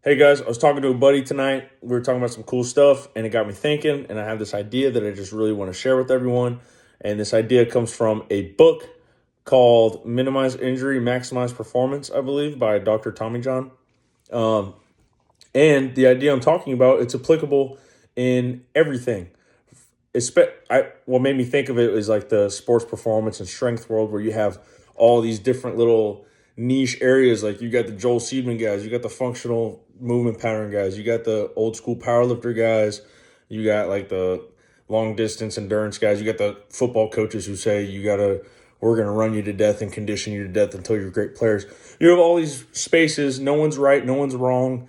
Hey guys, I was talking to a buddy tonight. We were talking about some cool stuff, and it got me thinking. And I have this idea that I just really want to share with everyone. And this idea comes from a book called Minimize Injury, Maximize Performance, I believe, by Dr. Tommy John. Um, and the idea I'm talking about, it's applicable in everything. What made me think of it is like the sports performance and strength world where you have all these different little niche areas. Like you got the Joel Seedman guys, you got the functional movement pattern guys, you got the old school powerlifter guys, you got like the long distance endurance guys, you got the football coaches who say we're gonna run you to death and condition you to death until you're great players. You have all these spaces, no one's right, no one's wrong,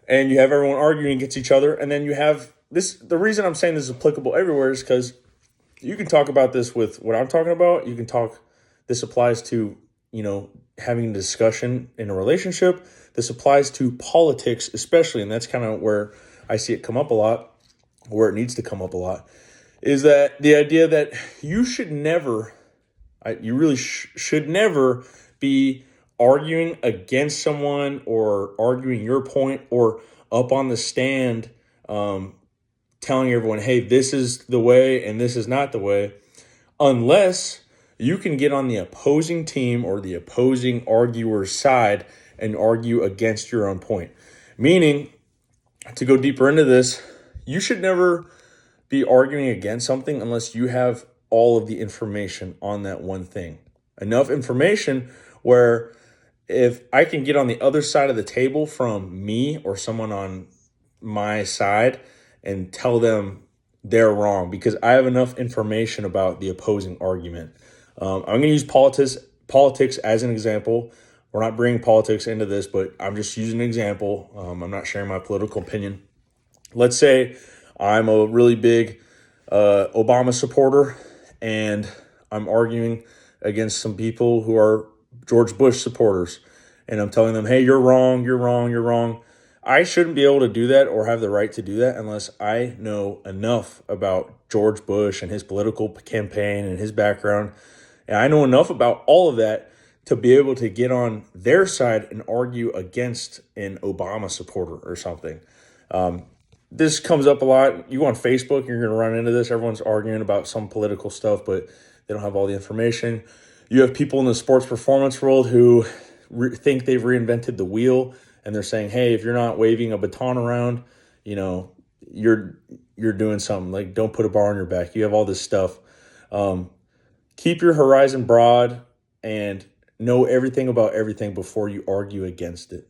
and you have everyone arguing against each other, and then you have this. The reason I'm saying this is applicable everywhere is because you can talk about this with what I'm talking about. You can talk. This applies to having a discussion in a relationship. This applies to politics, especially, and that's kind of where I see it come up a lot, where it needs to come up a lot, is that the idea that you should never, you really should never be arguing against someone or arguing your point or up on the stand telling everyone, hey, this is the way and this is not the way, unless you can get on the opposing team or the opposing arguer's side and argue against your own point. Meaning, to go deeper into this, you should never be arguing against something unless you have all of the information on that one thing. Enough information where if I can get on the other side of the table from me or someone on my side and tell them they're wrong because I have enough information about the opposing argument. I'm going to use politics as an example. We're not bringing politics into this, but I'm just using an example. I'm not sharing my political opinion. Let's say I'm a really big Obama supporter and I'm arguing against some people who are George Bush supporters. And I'm telling them, hey, you're wrong, you're wrong, you're wrong. I shouldn't be able to do that or have the right to do that unless I know enough about George Bush and his political campaign and his background. And I know enough about all of that to be able to get on their side and argue against an Obama supporter or something. This comes up a lot. You go on Facebook, you're going to run into this. Everyone's arguing about some political stuff, but they don't have all the information. You have people in the sports performance world who think they've reinvented the wheel, and they're saying, hey, if you're not waving a baton around, you're doing something. Like, don't put a bar on your back. You have all this stuff. Keep your horizon broad and know everything about everything before you argue against it.